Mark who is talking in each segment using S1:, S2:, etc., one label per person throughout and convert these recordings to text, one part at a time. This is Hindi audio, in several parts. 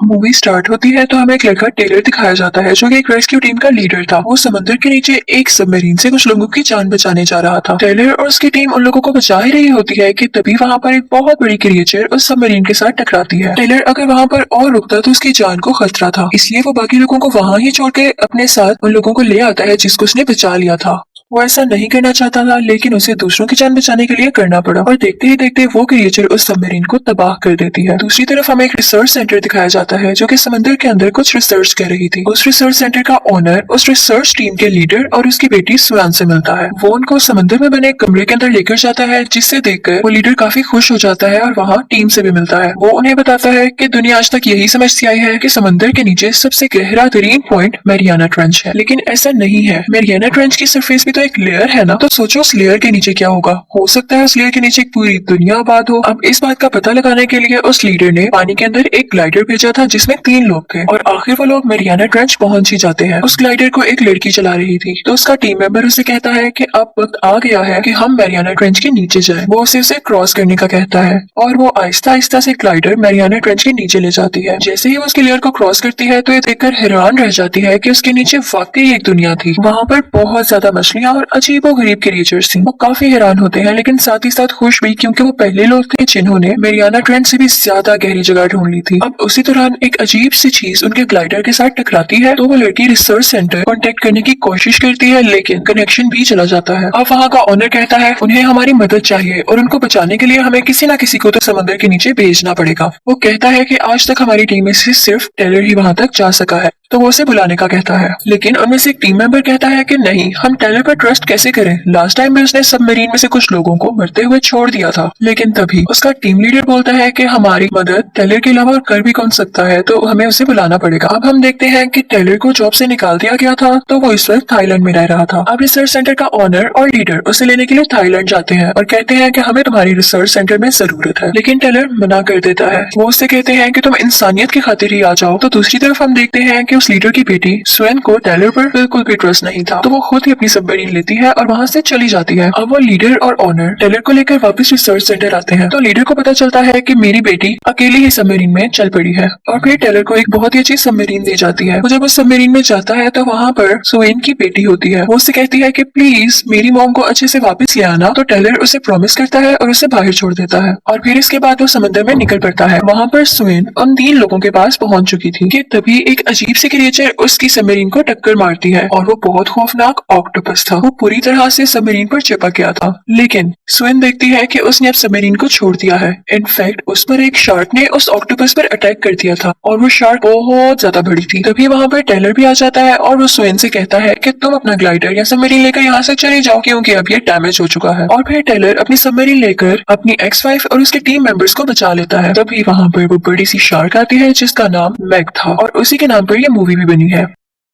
S1: मूवी स्टार्ट होती है तो हमें एक लड़का टेलर दिखाया जाता है जो कि एक रेस्क्यू टीम का लीडर था। वो समंदर के नीचे एक सबमरीन से कुछ लोगों की जान बचाने जा रहा था। टेलर और उसकी टीम उन लोगों को बचा ही रही होती है कि तभी वहाँ पर एक बहुत बड़ी क्रिएचर उस सबमरीन के साथ टकराती है। टेलर अगर वहाँ पर और रुकता तो उसकी जान को खतरा था, इसलिए वो बाकी लोगों को वहाँ ही छोड़ के अपने साथ उन लोगों को ले आता है जिसको उसने बचा लिया था। वो ऐसा नहीं करना चाहता था, लेकिन उसे दूसरों की जान बचाने के लिए करना पड़ा और देखते ही देखते वो क्रिएचर उस सबमरीन को तबाह कर देती है। दूसरी तरफ हमें एक रिसर्च सेंटर दिखाया जाता है जो कि समंदर के अंदर कुछ रिसर्च कर रही थी। उस रिसर्च सेंटर का ओनर उस रिसर्च टीम के लीडर और उसकी बेटी स्वान से मिलता है। वो उनको समंदर में बने एक कमरे के अंदर लेकर जाता है, जिससे देखकर वो लीडर काफी खुश हो जाता है और वहाँ टीम से भी मिलता है। वो उन्हें बताता है कि दुनिया आज तक यही समझती आई है कि समंदर के नीचे सबसे गहरा तरीन पॉइंट मैरियाना ट्रेंच है, लेकिन ऐसा नहीं है। मैरियाना ट्रेंच की सरफेस भी तो एक लेयर है ना, तो सोचो उस लेयर के नीचे क्या होगा। हो सकता है उस लेयर के नीचे एक पूरी दुनिया आबाद हो। अब इस बात का पता लगाने के लिए उस लीडर ने पानी के अंदर एक ग्लाइडर भेजा था जिसमें 3 लोग थे और आखिर वो लोग मैरियाना ट्रेंच पहुंच ही जाते हैं। उस ग्लाइडर को एक लड़की चला रही थी, तो उसका टीम मेंबर उसे कहता है कि अब वक्त आ गया है कि हम मैरियाना ट्रेंच के नीचे जाएं। वो उसे क्रॉस करने का कहता है और वो आहिस्ता आहिस्ता से ग्लाइडर मैरियाना ट्रेंच के नीचे ले जाती है। जैसे ही वो उसके लेयर को क्रॉस करती है तो ये देखकर हैरान रह जाती है कि उसके नीचे वाकई एक दुनिया थी। वहाँ पर बहुत ज्यादा मछलियाँ और अजीबो गरीब क्रिएचर्स थी। वो काफी हैरान होते हैं, लेकिन साथ ही साथ खुश भी, क्योंकि वो पहले लोग थे जिन्होंने मैरियाना ट्रेंच से भी ज्यादा गहरी जगह ढूंढ ली थी। अब उसी दौरान एक अजीब सी चीज उनके ग्लाइडर के साथ टकराती है, तो वो लड़की रिसर्च सेंटर कांटेक्ट करने की कोशिश करती है, लेकिन कनेक्शन भी चला जाता है। अब वहाँ का ओनर कहता है उन्हें हमारी मदद चाहिए और उनको बचाने के लिए हमें किसी न किसी को तो समंदर के नीचे भेजना पड़ेगा। वो कहता है कि आज तक हमारी टीम में से सिर्फ टेलर ही वहाँ तक जा सका है, तो वो उसे बुलाने का कहता है। लेकिन उनमें से एक टीम मेंबर कहता है कि नहीं, हम टेलर पर ट्रस्ट कैसे करें, लास्ट टाइम भी उसने सबमरीन में से कुछ लोगों को मरते हुए छोड़ दिया था। लेकिन तभी उसका टीम लीडर बोलता है कि हमारी मदद टेलर के अलावा और कर भी कौन सकता है, तो हमें उसे बुलाना पड़ेगा। अब हम देखते हैं कि टेलर को जॉब से निकाल दिया गया था, तो वो इस वक्त थाईलैंड में रह रहा था। अब रिसर्च सेंटर का ओनर और लीडर उसे लेने के लिए थाईलैंड जाते हैं और कहते हैं कि हमें तुम्हारी रिसर्च सेंटर में जरूरत है, लेकिन टेलर मना कर देता है। वो उससे कहते हैं कि तुम इंसानियत की खातिर ही आ जाओ। तो दूसरी तरफ हम देखते हैं कि उस लीडर की बेटी स्वेन को टेलर पर बिल्कुल भी ट्रस्ट नहीं था, तो वो खुद ही अपनी सबमरीन लेती है और वहाँ से चली जाती है। अब वो लीडर और ओनर टेलर को लेकर वापस रिसर्च सेंटर आते हैं, तो लीडर को पता चलता है कि मेरी बेटी अकेली ही सबमरीन में चल पड़ी है और फिर टेलर को एक बहुत ही अच्छी सबमरीन दी जाती है। वो जब उस सबमरीन में जाता है तो वहाँ पर स्वेन की बेटी होती है। वो उससे कहती है कि प्लीज मेरी मॉम को अच्छे से वापस ले आना, तो टेलर उसे प्रॉमिस करता है और उसे बाहर छोड़ देता है और फिर इसके बाद वो समंदर में निकल पड़ता है। वहाँ पर स्वेन उन 3 लोगों के पास पहुंच चुकी थी कि तभी एक अजीब सी क्रिएचर उसकी सबमरीन को टक्कर मारती है और वो बहुत खौफनाक ऑक्टोपस था। वो पूरी तरह से सबमरीन पर चिपक गया था, लेकिन स्वेन देखती है कि उसने अब सबमरीन को छोड़ दिया है। इनफैक्ट उस पर एक शार्क ने उस ऑक्टोपस पर अटैक कर दिया था और वो शार्क बहुत ज्यादा बड़ी थी। तभी वहाँ पर टेलर भी आ जाता है और वो स्वेन से कहता है कि तुम अपना ग्लाइडर या सबमरीन लेकर यहाँ से चले जाओ, क्योंकि अब ये डैमेज हो चुका है। और फिर टेलर अपनी सबमरीन लेकर अपनी एक्स वाइफ और उसके टीम मेंबर्स को बचा लेता है। तभी वहाँ पर वो बड़ी सी शार्क आती है जिसका नाम मैग था और उसी के नाम पर ये मूवी भी बनी है।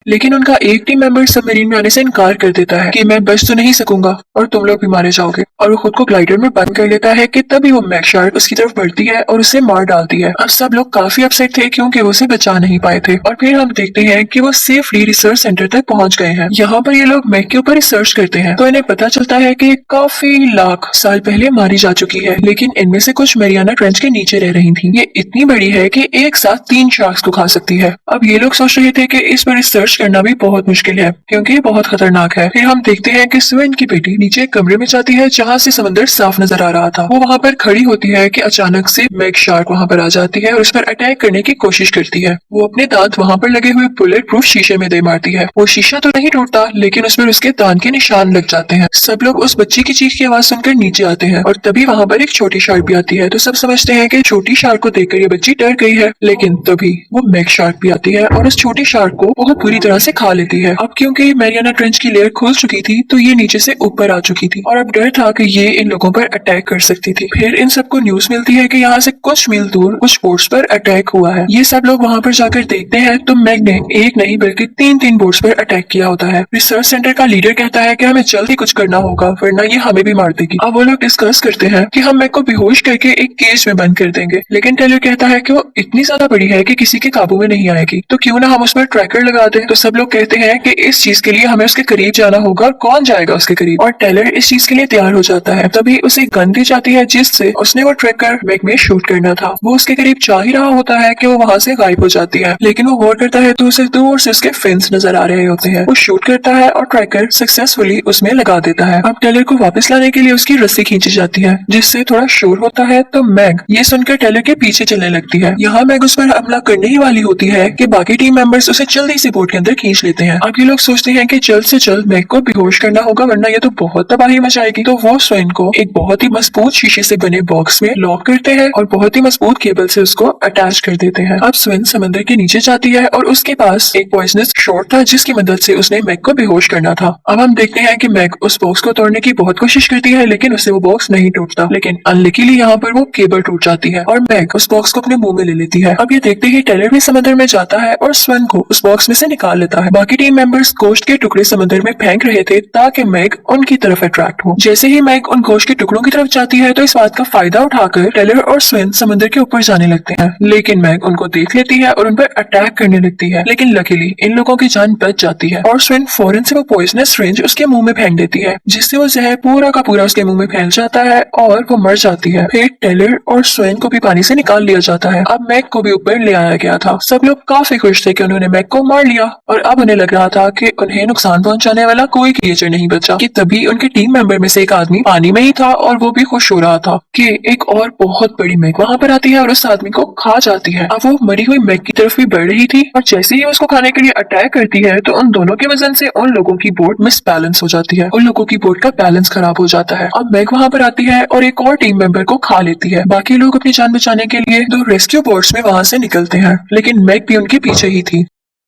S1: लेकिन उनका एक टीम मेंबर सबमरीन में आने से इनकार कर देता है कि मैं बच तो नहीं सकूंगा और तुम लोग भी मारे जाओगे, और वो खुद को ग्लाइडर में बंद कर लेता है कि तभी वो मैग शार्क उसकी तरफ बढ़ती है और उसे मार डालती है। अब सब लोग काफी अपसेट थे क्योंकि वो उसे बचा नहीं पाए थे। और फिर हम देखते हैं कि वो सेफली रिसर्च सेंटर तक पहुंच गए हैं। यहाँ पर ये लोग मैग के ऊपर रिसर्च करते हैं, तो इन्हें पता चलता है कि काफी लाख साल पहले मारी जा चुकी है, लेकिन इनमें से कुछ मैरियाना ट्रेंच के नीचे रह रही थी। ये इतनी बड़ी है कि एक साथ 3 शार्क्स को खा सकती है। अब ये लोग सोच रहे थे कि इस पर रिसर्च करना भी बहुत मुश्किल है क्योंकि ये बहुत खतरनाक है। फिर हम देखते हैं कि स्वेन की बेटी नीचे एक कमरे में जाती है जहाँ से समंदर साफ नजर आ रहा था। वो वहाँ पर खड़ी होती है कि अचानक से मैग शार्क वहाँ पर आ जाती है और उस पर अटैक करने की कोशिश करती है। वो अपने दांत वहाँ पर लगे हुए बुलेट प्रूफ शीशे में दे मारती है। वो शीशा तो नहीं टूटता, लेकिन उस पर उसके दांत के निशान लग जाते हैं। सब लोग उस बच्ची की चीख की आवाज सुनकर नीचे आते हैं और तभी वहाँ पर एक छोटी शार्क भी आती है, तो सब समझते हैं कि छोटी शार्क को देखकर ये बच्ची डर गई है। लेकिन तभी वो मैग शार्क भी आती है और उस छोटी शार्क को बहुत बुरी तरह से खा लेती है। अब क्योंकि मैरियाना ट्रेंच की लेयर खुल चुकी थी, तो ये नीचे से ऊपर आ चुकी थी और अब डर था कि ये इन लोगों पर अटैक कर सकती थी। फिर इन सबको न्यूज मिलती है कि यहाँ से कुछ मील दूर कुछ बोट्स पर अटैक हुआ है। ये सब लोग वहाँ पर जाकर देखते हैं तो मैग ने एक नहीं बल्कि 3 बोट्स पर अटैक किया होता है। रिसर्च सेंटर का लीडर कहता है कि हमें जल्दी कुछ करना होगा वरना ये हमें भी मार देगी। अब वो लोग डिस्कस करते हैं कि हम मैग को बेहोश करके एक केज में बंद कर देंगे, लेकिन टेलर कहता है कि वो इतनी ज्यादा बड़ी है कि किसी के काबू में नहीं आएगी, तो क्यों ना हम उस पर ट्रैकर लगा दें। तो सब लोग कहते हैं कि इस चीज के लिए हमें उसके करीब जाना होगा, कौन जाएगा उसके करीब। और टेलर इस चीज के लिए तैयार हो जाता है। तभी उसे गन दी जाती है जिससे उसने वो ट्रैकर मैक में शूट करना था। वो उसके करीब जा ही रहा होता है कि वो वहां से गायब हो जाती है, लेकिन वो गौर करता है तो उसे दूर से उसके फिन्स नजर आ रहे होते हैं। वो शूट करता है और ट्रैकर सक्सेसफुली उसमें लगा देता है। अब टेलर को वापस लाने के लिए उसकी रस्सी खींची जाती है जिससे थोड़ा शोर होता है, तो मैग ये सुनकर टेलर के पीछे चलने लगती है। यहाँ मैग उस पर हमला करने ही वाली होती है कि बाकी टीम मेंबर्स उसे जल्दी से बोट के अंदर खींच लेते हैं। अब ये लोग सोचते हैं कि जल्द से जल्द मैग को बेहोश करना होगा वरना ये तो बहुत तबाही मचाएगी। तो वो स्वेन को एक बहुत ही मजबूत शीशे से बने बॉक्स में लॉक करते हैं और बहुत ही मजबूत केबल से उसको अटैच कर देते हैं। अब स्वेन समंदर के नीचे जाती है और उसके पास एक पॉइजनस शॉट था जिसकी मदद से उसने मैग को बेहोश करना था। अब हम देखते हैं कि मैग उस बॉक्स को तोड़ने की बहुत कोशिश करती है लेकिन उससे वो बॉक्स नहीं टूटता, लेकिन अनलकीली यहाँ पर वो केबल टूट जाती है और मैग उस बॉक्स को अपने मुंह में ले लेती है। अब ये देखते ही टेलर भी समंदर में जाता है और स्वेन को उस बॉक्स में से निकाल लेता है। बाकी टीम मेंबर्स गोश्त के टुकड़े समंदर में फेंक रहे थे ताकि मैग उनकी तरफ अट्रैक्ट हो। जैसे ही मैग उन गोश्त के टुकड़ों की तरफ जाती है तो इस बात का फायदा उठाकर टेलर और स्वेन समंदर के ऊपर जाने लगते हैं, लेकिन मैग उनको देख लेती है और उन पर अटैक करने लगती है। लेकिन लकीली इन लोगों की जान बच जाती है और स्वेन फौरन से वो पॉइजनस सिरिंज उसके मुंह में फेंक देती है जिससे वो जहर पूरा का पूरा उसके मुंह में फैल जाता है और वो मर जाती है। फिर टेलर और स्वेन को भी पानी से निकाल लिया जाता है। अब मैग को भी ऊपर ले आया गया था। सब लोग काफी खुश थे कि उन्होंने मैग को मार लिया और अब उन्हें लग रहा था कि उन्हें नुकसान पहुंचाने वाला कोई क्रिएचर नहीं बचा कि तभी उनके टीम मेंबर में से एक आदमी पानी में ही था और वो भी खुश हो रहा था कि एक और बहुत बड़ी मैग वहां पर आती है और उस आदमी को खा जाती है। अब वो मरी हुई मैग की तरफ भी बढ़ रही थी और जैसे ही उसको खाने के लिए अटैक करती है तो उन दोनों के वजन से उन लोगों की बोट मिसबैलेंस हो जाती है, उन लोगों की बोट का बैलेंस खराब हो जाता है। अब मैग वहां पर आती है और एक और टीम मेंबर को खा लेती है। बाकी लोग अपनी जान बचाने के लिए दो रेस्क्यू बोट्स में वहां से निकलते हैं, लेकिन मैग भी उनके पीछे ही थी।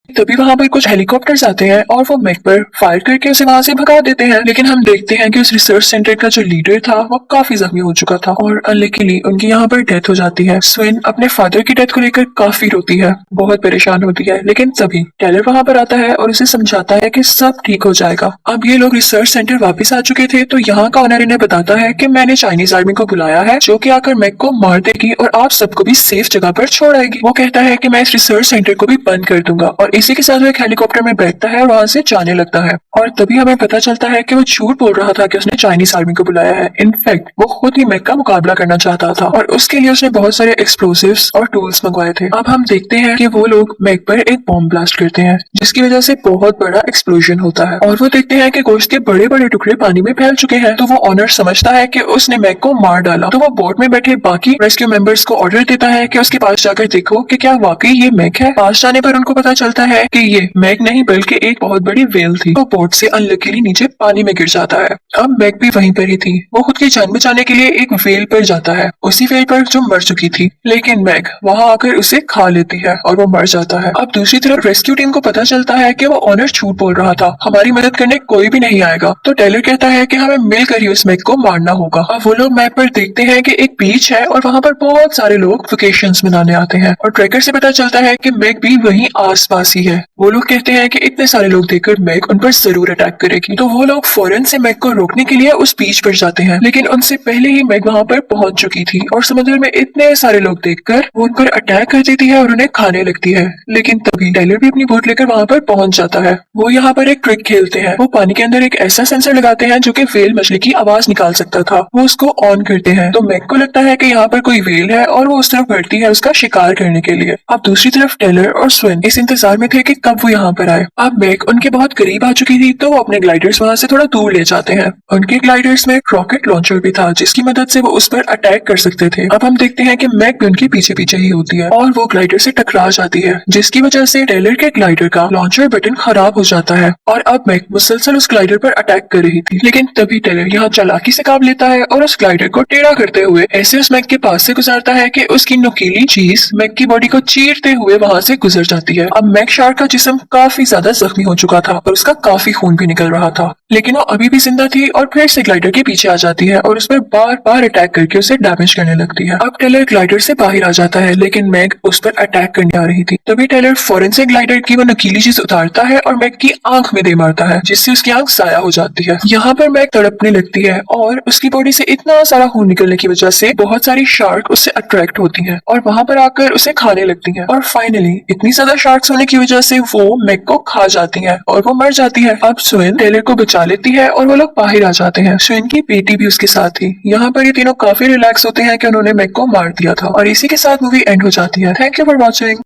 S1: तभी वहां पर कुछ हेलीकॉप्टर्स आते हैं और वो मैग पर फायर करके उसे वहां से भगा देते हैं, लेकिन हम देखते हैं कि उस रिसर्च सेंटर का जो लीडर था वो काफी जख्मी हो चुका था और अनलकीली उनकी यहाँ पर डेथ हो जाती है। स्वेन अपने फादर की डेथ को लेकर काफी रोती है, बहुत परेशान होती है, लेकिन तभी टेलर वहां पर आता है और उसे समझाता है कि सब ठीक हो जाएगा। अब ये लोग रिसर्च सेंटर वापस आ चुके थे तो यहाँ का ऑनर इन्हें बताता है कि मैंने चाइनीज आर्मी को बुलाया है जो कि आकर मैग को मार देगी और आप सबको भी सेफ जगह पर छोड़ आएगी। वो कहता है कि मैं इस रिसर्च सेंटर को भी बंद कर दूंगा और इसी के साथ वो एक हेलीकॉप्टर में बैठता है और वहां से जाने लगता है। और तभी हमें पता चलता है कि वो झूठ बोल रहा था कि उसने चाइनीज आर्मी को बुलाया है। इनफैक्ट वो खुद ही मैग का मुकाबला करना चाहता था और उसके लिए उसने बहुत सारे एक्सप्लोसिव्स और टूल्स मंगवाए थे। अब हम देखते हैं कि वो लोग मैग पर एक बॉम्ब ब्लास्ट करते हैं जिसकी वजह से बहुत बड़ा एक्सप्लोजन होता है और वो देखते हैं कि गोश्त के बड़े बड़े टुकड़े पानी में फैल चुके हैं। तो वो ऑनर समझता है कि उसने मैग को मार डाला, तो वो बोट में बैठे बाकी रेस्क्यू मेंबर्स को ऑर्डर देता है कि उसके पास जाकर देखो कि क्या वाकई ये मैग है। पास जाने पर उनको पता चलता है कि ये मैग नहीं बल्कि एक बहुत बड़ी वेल थी। वो बोट से अनलकीली नीचे पानी में गिर जाता है। अब मैग भी वहीं पर ही थी। वो खुद की जान बचाने के लिए एक वेल पर जाता है, उसी वेल पर जो मर चुकी थी, लेकिन मैग वहां आकर उसे खा लेती है और वो मर जाता है। अब दूसरी तरफ रेस्क्यू टीम को पता चलता है कि वो ऑनर झूठ बोल रहा था, हमारी मदद करने कोई भी नहीं आएगा। तो टेलर कहता है कि हमें मिलकर ही उस मैग को मारना होगा। अब वो लोग मैप पर देखते हैं कि एक बीच है और वहां पर बहुत सारे लोग वेकेशंस मनाने आते हैं और ट्रैकर से पता चलता है कि मैग भी वहीं आसपास ही है। वो लोग कहते हैं कि इतने सारे लोग देखकर मैग उन पर जरूर अटैक करेगी, तो वो लोग फौरन से मैग को रोकने के लिए उस बीच पर जाते हैं, लेकिन उनसे पहले ही मैग वहां पर पहुंच चुकी थी और समुद्र में इतने सारे लोग देखकर वो उन पर अटैक कर देती है और उन्हें खाने लगती है। लेकिन तभी टेलर भी अपनी बोट लेकर वहां पर पहुंच जाता है। वो यहाँ पर एक ट्रिक खेलते हैं। वो पानी के अंदर एक ऐसा सेंसर लगाते हैं जो कि व्हेल मछली की आवाज निकाल सकता था। वो उसको ऑन करते हैं तो मैग को लगता है कि यहाँ पर कोई व्हेल है और वो उस तरफ बढ़ती है उसका शिकार करने के लिए। अब दूसरी तरफ टेलर और स्वेन इस इंतजार में थे कि कब वो यहाँ पर आए। अब मैग उनके बहुत करीब आ चुकी थी तो वो अपने ग्लाइडर्स वहां से थोड़ा दूर ले जाते हैं। उनके ग्लाइडर्स में रॉकेट लॉन्चर भी था जिसकी मदद से वो उस पर अटैक कर सकते थे। अब हम देखते हैं कि मैग भी उनके पीछे पीछे ही होती है और वो ग्लाइडर से टकरा जाती है, जिसकी वजह से टेलर के ग्लाइडर का लॉन्चर बटन खराब हो जाता है और अब मैग मुसलसल उस ग्लाइडर पर अटैक कर रही थी। लेकिन तभी टेलर यहाँ चालाकी से काम लेता है और उस ग्लाइडर को टेढ़ा करते हुए ऐसे उस मैग के पास से गुजरता है कि उसकी नुकीली चीज मैग की बॉडी को चीरते हुए वहां से गुजर जाती है। अब मैग शार्क का जिस्म काफी ज्यादा जख्मी हो चुका था और उसका काफी खून भी निकल रहा था, लेकिन वो अभी भी जिंदा थी और फिर से ग्लाइडर के पीछे आ जाती है और उस पर बार बार अटैक करके उसे डैमेज करने लगती है। अब टेलर ग्लाइडर से बाहर आ जाता है लेकिन मैग उस पर अटैक करने आ रही थी। तभी टेलर फौरन से ग्लाइडर की वो नकीली चीज उतारता है और मैग की आंख में दे मारता है, जिससे उसकी आंख साया हो जाती है। यहाँ पर मैग तड़पने लगती है और उसकी बॉडी से इतना सारा खून निकलने की वजह से बहुत सारी शार्क उससे अट्रैक्ट होती हैं और वहां पर आकर उसे खाने लगती हैं। और फाइनली इतनी ज्यादा शार्क्स होने की वजह से वो मैग को खा जाती हैं और वो मर जाती है। अब स्विन टेलर को बचा लेती है और वो लोग बाहर आ जाते हैं। स्विन की बेटी भी उसके साथ थी। यहाँ पर ये तीनों काफी रिलैक्स होते हैं कि उन्होंने मैग को मार दिया था और इसी के साथ मूवी एंड हो जाती है। Thank you for watching.